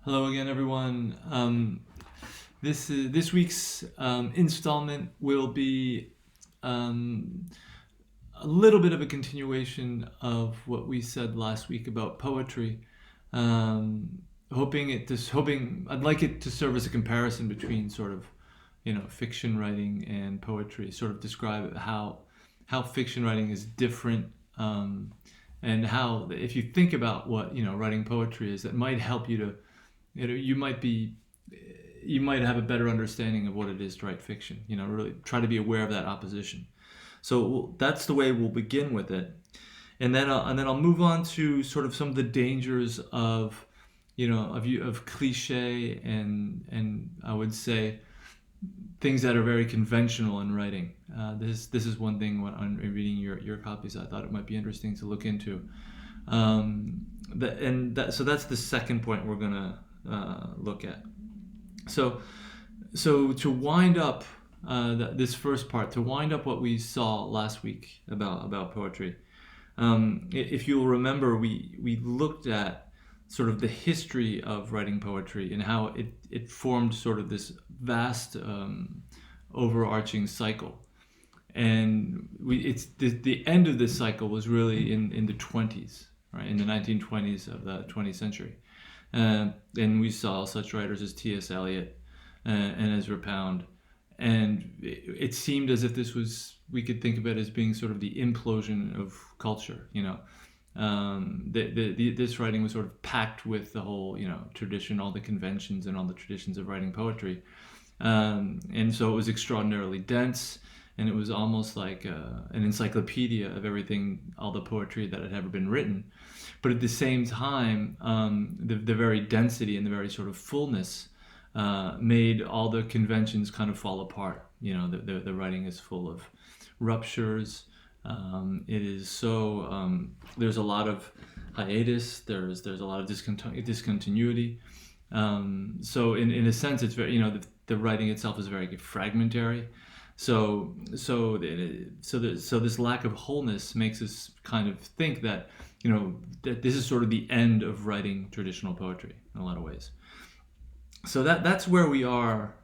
Hello again, everyone. This week's installment will be um, a little bit of a continuation of what we said last week about poetry. Um, hoping I'd like it to serve as a comparison between sort of fiction writing and poetry. Sort of describe how fiction writing is different. And how if you think about what writing poetry is, that might help you to you might be you might have a better understanding of what it is to write fiction. Really try to be aware of that opposition. So that's the way we'll begin with it, and then I'll move on to sort of some of the dangers of of cliche and I would say things that are very conventional in writing. This is one thing when I'm reading your copies. I thought it might be interesting to look into. So that's the second point we're gonna look at. So to wind up this first part, to wind up what we saw last week about poetry, if you'll remember, we looked at sort of the history of writing poetry and how it formed sort of this vast overarching cycle. And it's the end of this cycle was really in the 20s, right, in the 1920s of the 20th century. And we saw such writers as T.S. Eliot and Ezra Pound. And it seemed as if we could think of it as being sort of the implosion of culture, this writing was sort of packed with the whole, tradition, all the conventions and all the traditions of writing poetry. And so it was extraordinarily dense, and it was almost like an encyclopedia of everything, all the poetry that had ever been written. But at the same time, the very density and the very sort of fullness made all the conventions kind of fall apart. The writing is full of ruptures. It is so there's a lot of hiatus. There's a lot of discontinuity. So in a sense, it's very the writing itself is very fragmentary. So this lack of wholeness makes us kind of think that that this is sort of the end of writing traditional poetry in a lot of ways. So that's where we are.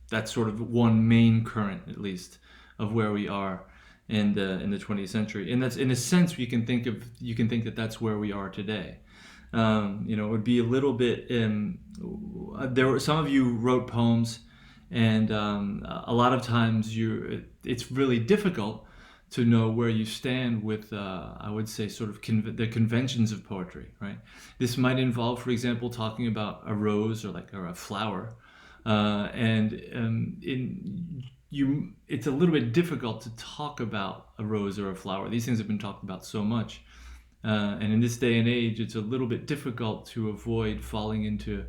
That's sort of one main current, at least, of where we are in the 20th century. And that's, in a sense, you can think that that's where we are today. It would be a little bit. There were some of you wrote poems, and a lot of times it's really difficult to know where you stand with, I would say, sort of the conventions of poetry, right? This might involve, for example, talking about a rose or a flower, it's a little bit difficult to talk about a rose or a flower. These things have been talked about so much, and in this day and age, it's a little bit difficult to avoid falling into,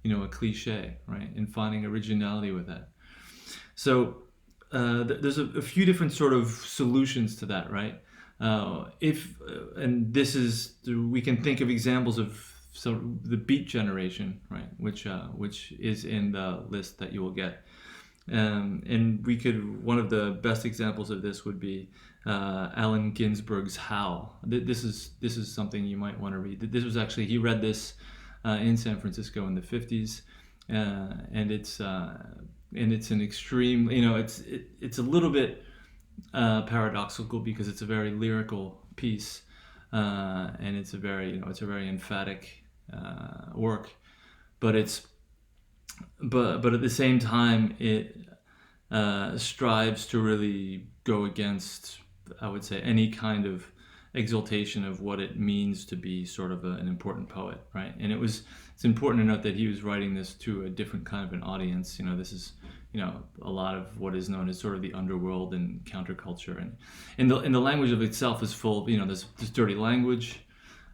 a cliche, right, and finding originality with that. So there's a few different sort of solutions to that, right? We can think of examples of the Beat generation, right, which is in the list that you will get. And one of the best examples of this would be Allen Ginsberg's Howl. This is something you might want to read. This was actually, he read this in San Francisco in the 50s, and it's an extreme, it's a little bit paradoxical because it's a very lyrical piece, and it's a very emphatic work, but at the same time it strives to really go against, I would say, any kind of exaltation of what it means to be sort of an important poet, right? And it's important to note that he was writing this to a different kind of an audience. This is a lot of what is known as sort of the underworld and counterculture, and the language of itself is full of this dirty language.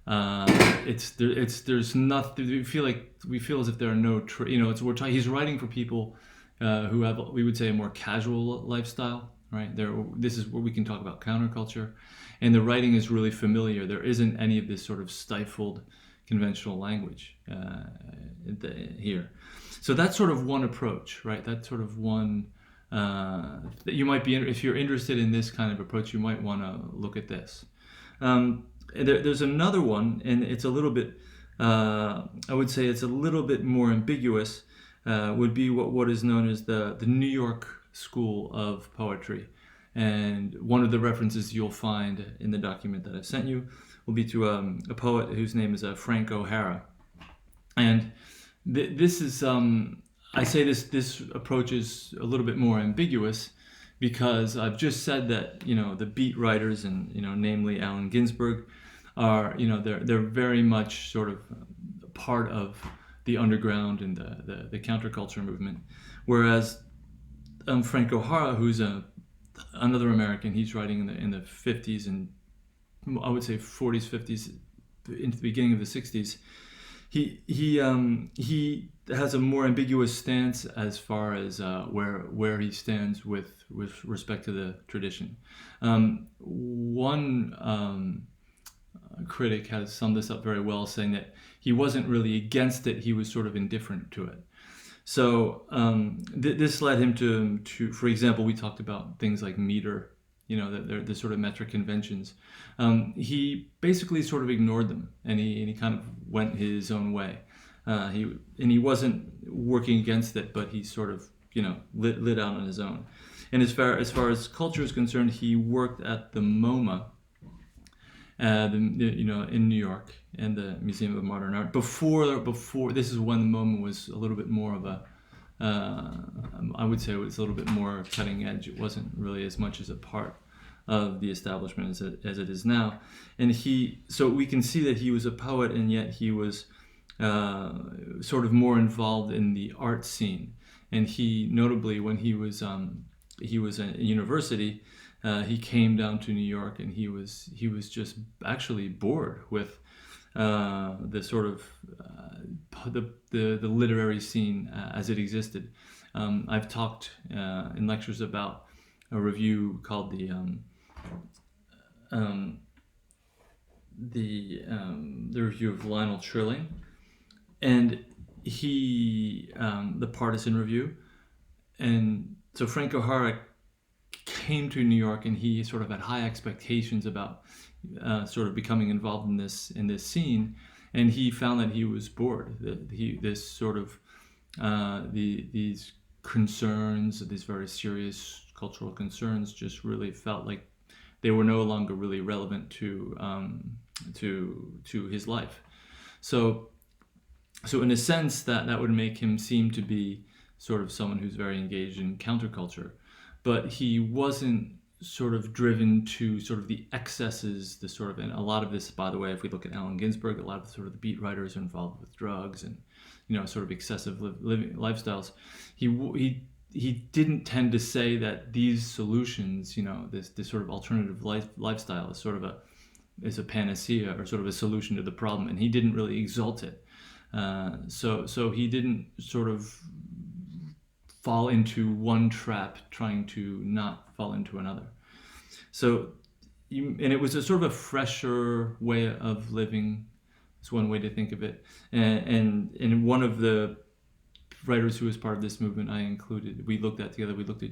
There's nothing. We feel as if there are no he's writing for people who have, we would say, a more casual lifestyle, right? This is where we can talk about counterculture, and the writing is really familiar. There isn't any of this sort of stifled conventional language here. So that's sort of one approach, right? That's sort of one that you might be, if you're interested in this kind of approach, you might want to look at this. There's another one, and it's a little bit I would say it's a little bit more ambiguous, would be what is known as the New York School of Poetry. And one of the references you'll find in the document that I've sent you will be to a poet whose name is Frank O'Hara. And this is, I say this approach is a little bit more ambiguous because I've just said that, the beat writers and, namely Allen Ginsberg are, they're very much sort of part of the underground and the counterculture movement. Whereas Frank O'Hara, who's another American, he's writing in the 50s and I would say 40s, 50s, into the beginning of the 60s. He has a more ambiguous stance as far as where he stands with respect to the tradition. One critic has summed this up very well, saying that he wasn't really against it; he was sort of indifferent to it. So this led him to, for example, we talked about things like meter, the sort of metric conventions. He basically sort of ignored them, and he kind of went his own way. He wasn't working against it, but he sort of lit out on his own. And as far as culture is concerned, he worked at the MoMA, in New York, and the Museum of Modern Art. Before this is when the MoMA was a little bit more of a, I would say it was a little bit more cutting edge. It wasn't really as much as a part of the establishment as it is now. And so we can see that he was a poet, and yet he was sort of more involved in the art scene. And he, notably, when he was at university, he came down to New York, and he was just actually bored with the sort of the literary scene as it existed. I've talked in lectures about a review called the review of Lionel Trilling, and the partisan review. And so Frank O'Hara came to New York, and he sort of had high expectations about sort of becoming involved in this scene, and he found that he was bored. This sort of these concerns, these very serious cultural concerns, just really felt like they were no longer really relevant to his life. So in a sense, that would make him seem to be sort of someone who's very engaged in counterculture, but he wasn't sort of driven to sort of the excesses, and a lot of this, by the way, if we look at Allen Ginsberg, a lot of sort of the beat writers are involved with drugs and sort of excessive living lifestyles. He didn't tend to say that these solutions, this sort of alternative lifestyle is sort of a panacea or sort of a solution to the problem, and he didn't really exalt it. So he didn't sort of fall into one trap trying to not fall into another. So, and it was a sort of a fresher way of living. It's one way to think of it. And one of the writers who was part of this movement we looked at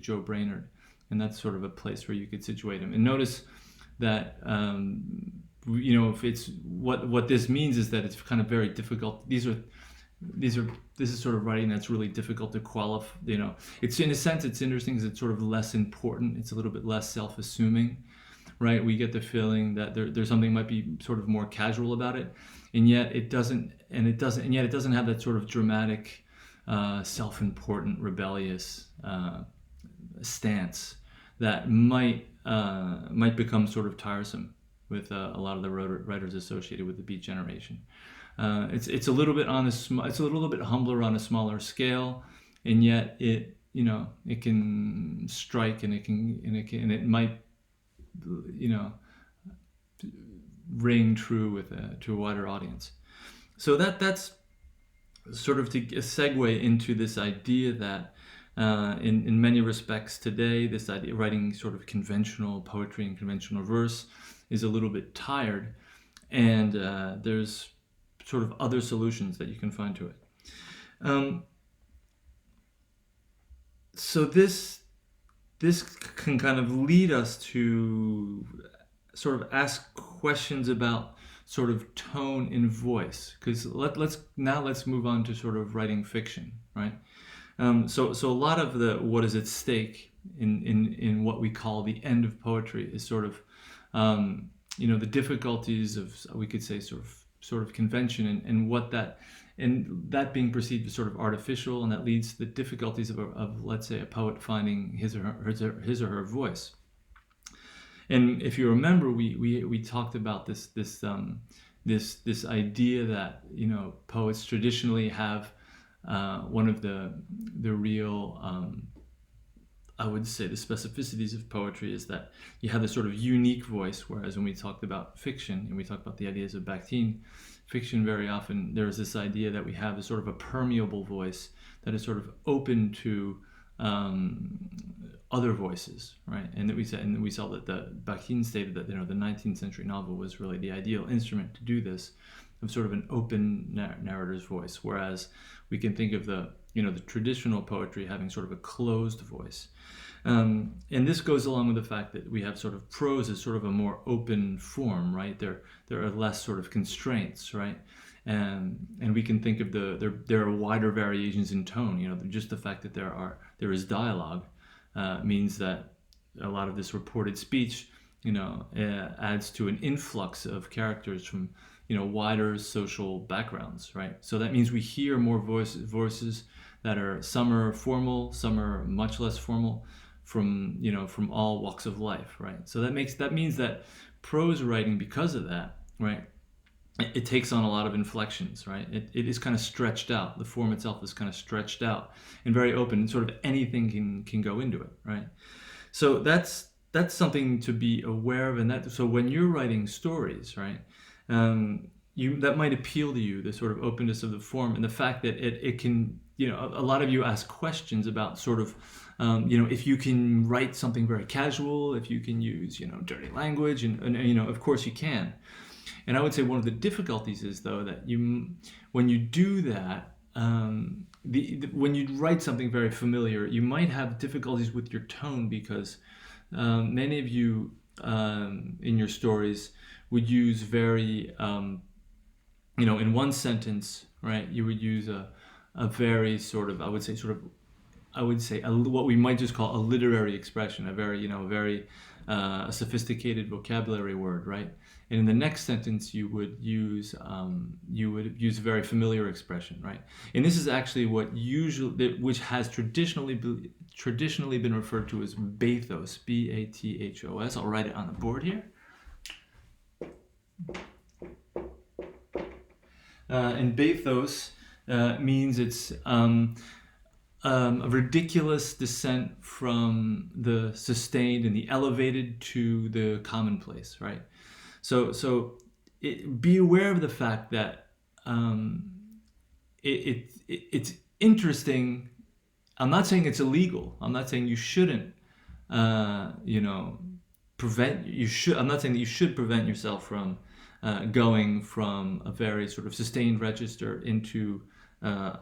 Joe Brainerd, and that's sort of a place where you could situate him. And notice that if it's what this means is that it's kind of very difficult. This is sort of writing that's really difficult to qualify. It's, in a sense, it's interesting because it's sort of less important. It's a little bit less self-assuming, right? We get the feeling that there's something might be sort of more casual about it, and yet it doesn't have that sort of dramatic, self-important, rebellious stance that might become sort of tiresome with a lot of the writers associated with the Beat generation. It's a little bit it's a little bit humbler on a smaller scale, and yet it can strike, and it might ring true to a wider audience. So that's sort of to segue into this idea that in many respects today, this idea of writing sort of conventional poetry and conventional verse is a little bit tired, and there's sort of other solutions that you can find to it. So this can kind of lead us to sort of ask questions about sort of tone and voice. Because let's move on to sort of writing fiction, right? So a lot of what is at stake in what we call the end of poetry is sort of the difficulties of, we could say, sort of convention, and what that being perceived as sort of artificial, and that leads to the difficulties of let's say a poet finding his or her voice. And if you remember, we talked about this idea that poets traditionally have one of the real I would say the specificities of poetry is that you have this sort of unique voice, whereas when we talked about fiction and we talked about the ideas of Bakhtin, fiction, very often there's this idea that we have a sort of a permeable voice that is sort of open to other voices, right? And that we saw that the Bakhtin stated that the 19th century novel was really the ideal instrument to do this, of sort of an open narrator's voice, whereas we can think of the traditional poetry having sort of a closed voice. And this goes along with the fact that we have sort of prose as sort of a more open form, right? There are less sort of constraints, right? And we can think of there are wider variations in tone. Just the fact that there is dialogue means that a lot of this reported speech, adds to an influx of characters from wider social backgrounds, right? So that means we hear more voices that are, some are formal, some are much less formal, from all walks of life, right? So that means that prose writing, because of that, right, it takes on a lot of inflections, right? It is kind of stretched out. The form itself is kind of stretched out and very open, and sort of anything can go into it, right? So that's something to be aware of, so when you're writing stories, right, that might appeal to you, the sort of openness of the form, and the fact that it can, a lot of you ask questions about sort of, if you can write something very casual, if you can use, dirty language, and of course you can. And I would say one of the difficulties is, though, that when you do that, when you write something very familiar, you might have difficulties with your tone, because many of you in your stories would use very, in one sentence, right, you would use a very sort of, I would say what we might just call a literary expression, a very sophisticated vocabulary word, right? And in the next sentence, you would use a very familiar expression, right? And this is actually which has traditionally been referred to as bathos, B-A-T-H-O-S. I'll write it on the board here. And bathos means it's a ridiculous descent from the sustained and the elevated to the commonplace, right? So be aware of the fact that it's interesting. I'm not saying it's illegal. I'm not saying you shouldn't, I'm not saying that you should prevent yourself from going from a very sort of sustained register into a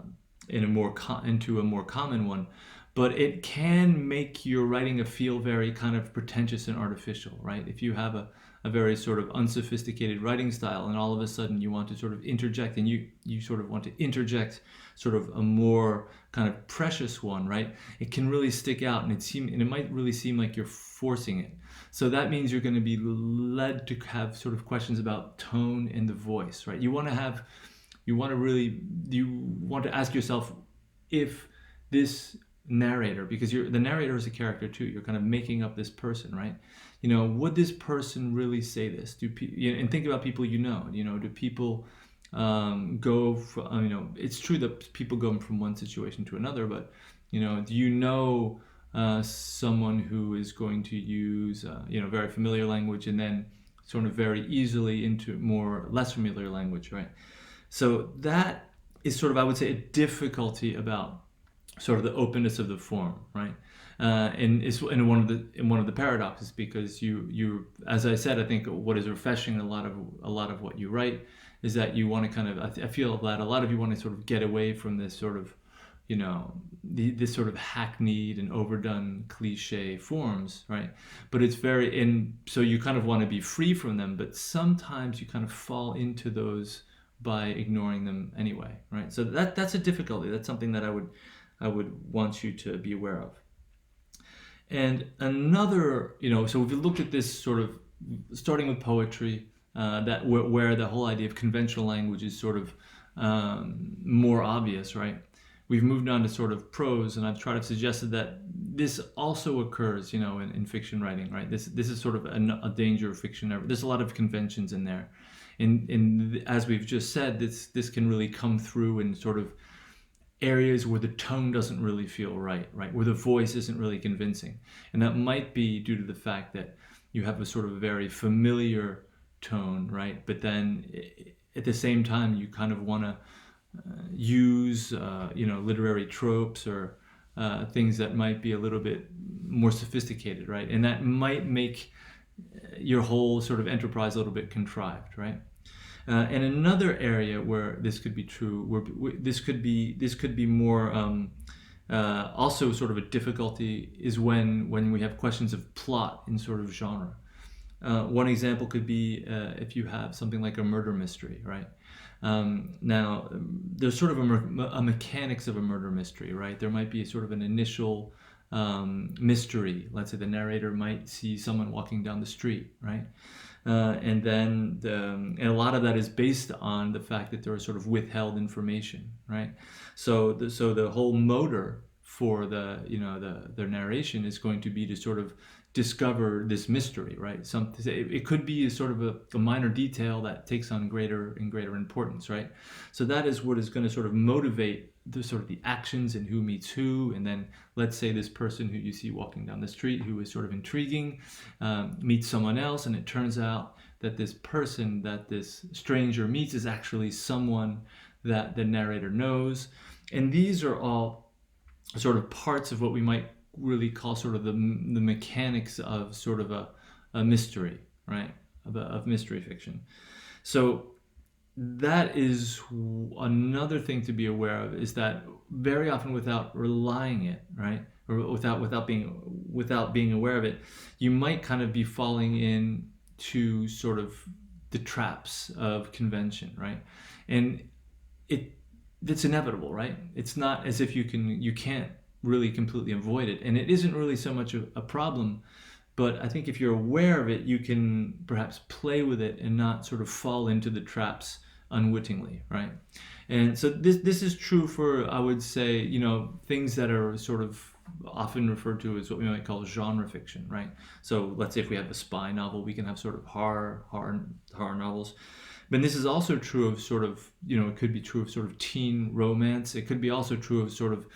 more common one, but it can make your writing feel very kind of pretentious and artificial, right? If you have a very sort of unsophisticated writing style, and all of a sudden you want to sort of interject, and you sort of want to interject sort of a more kind of precious one, right? It can really stick out, and it might really seem like you're forcing it. So that means you're going to be led to have sort of questions about tone and the voice, right? You want to ask yourself if this narrator, because the narrator is a character too, you're kind of making up this person, right? Would this person really say this? And think about people do people go from, it's true that people go from one situation to another, but do someone who is going to use very familiar language and then sort of very easily into less familiar language, right? So that is sort of, I would say, a difficulty about sort of the openness of the form, right? And it's in one of the paradoxes, because you, as I said, I think what is refreshing a lot of what you write is that you want to kind of, I feel that a lot of you want to sort of get away from this sort of, this sort of hackneyed and overdone cliche forms, right? But it's very, and so you kind of want to be free from them, but sometimes you kind of fall into those by ignoring them anyway, right? So that's a difficulty. That's something that I would want you to be aware of. And another, so if you look at this sort of starting with poetry, that where the whole idea of conventional language is sort of more obvious, right? We've moved on to sort of prose, and I've tried to suggest that this also occurs, in fiction writing, right? This is sort of a danger of fiction. There's a lot of conventions in there, and as we've just said, this can really come through in sort of areas where the tone doesn't really feel right, where the voice isn't really convincing, and that might be due to the fact that you have a sort of very familiar tone, right? But then at the same time, you kind of want to use literary tropes or things that might be a little bit more sophisticated, right? And that might make your whole sort of enterprise a little bit contrived, right? And another area where this could be true, where this could be more also sort of a difficulty, is when we have questions of plot in sort of genre. One example could be if you have something like a murder mystery, right? Now, there's sort of a mechanics of a murder mystery, right? There might be sort of an initial mystery. Let's say the narrator might see someone walking down the street, right? And then and a lot of that is based on the fact that there is sort of withheld information, right? So the whole motor for the narration is going to be to sort of discover this mystery, right? It could be a sort of a minor detail that takes on greater and greater importance, right? So that is what is going to sort of motivate the actions and who meets who. And then let's say this person who you see walking down the street, who is sort of intriguing, meets someone else, and it turns out that this person that this stranger meets is actually someone that the narrator knows. And these are all sort of parts of what we might really call sort of the mechanics of sort of a mystery, right? Of mystery fiction. So that is another thing to be aware of, is that very often without relying it, right? Or without being aware of it, you might kind of be falling into sort of the traps of convention, right? And it's inevitable, right? It's not as if you can't really completely avoid it, and it isn't really so much a problem, but I think if you're aware of it, you can perhaps play with it and not sort of fall into the traps unwittingly, right? And so this is true for, I would say, things that are sort of often referred to as what we might call genre fiction, right? So let's say if we have a spy novel, we can have sort of horror novels. But this is also true of sort of, it could be true of sort of teen romance. It could be also true of sort of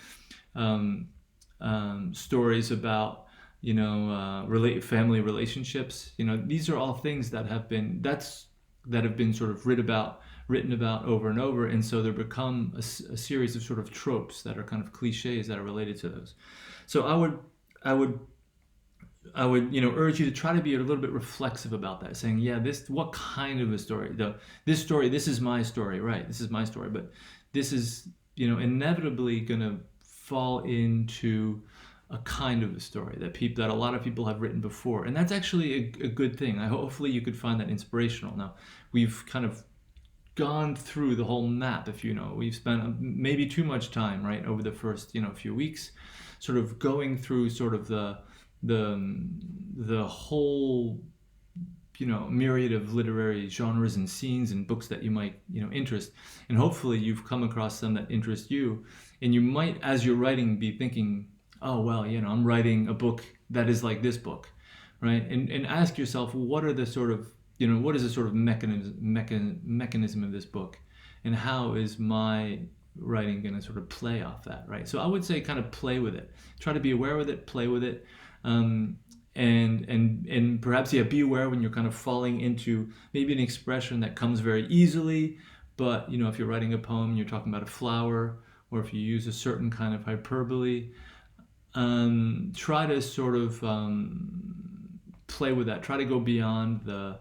stories about family relationships. These are all things that have been sort of written about over and over, and so there become a series of sort of tropes that are kind of cliches that are related to those. So I would urge you to try to be a little bit reflexive about that, saying, what kind of a story? This is my story, right? This is my story, but this is inevitably going to fall into a kind of a story that a lot of people have written before, and that's actually a good thing. Hopefully you could find that inspirational. Now, we've kind of gone through the whole map. We've spent maybe too much time, right, over the first few weeks, sort of going through sort of the whole myriad of literary genres and scenes and books that you might interest, and hopefully you've come across some that interest you, and you might, as you're writing, be thinking, oh well, I'm writing a book that is like this book, right? And ask yourself, what is the sort of mechanism of this book, and how is my writing going to sort of play off that, right? So I would say kind of play with it, try to be aware with it, play with it, and perhaps be aware when you're kind of falling into maybe an expression that comes very easily, but if you're writing a poem, you're talking about a flower, or if you use a certain kind of hyperbole, try to sort of play with that. Try to go beyond the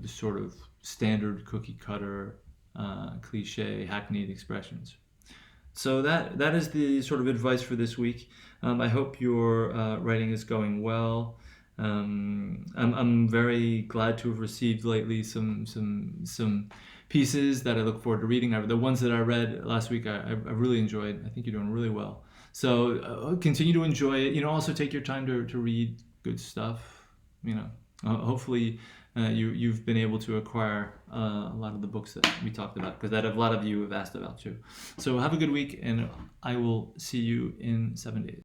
sort of standard cookie cutter, cliche, hackneyed expressions. So that is the sort of advice for this week. I hope your writing is going well. I'm very glad to have received lately some pieces that I look forward to reading. The ones that I read last week, I really enjoyed. I think you're doing really well. So continue to enjoy it. Also take your time to read good stuff. Hopefully you've been able to acquire a lot of the books that we talked about, because that a lot of you have asked about too. So have a good week, and I will see you in 7 days.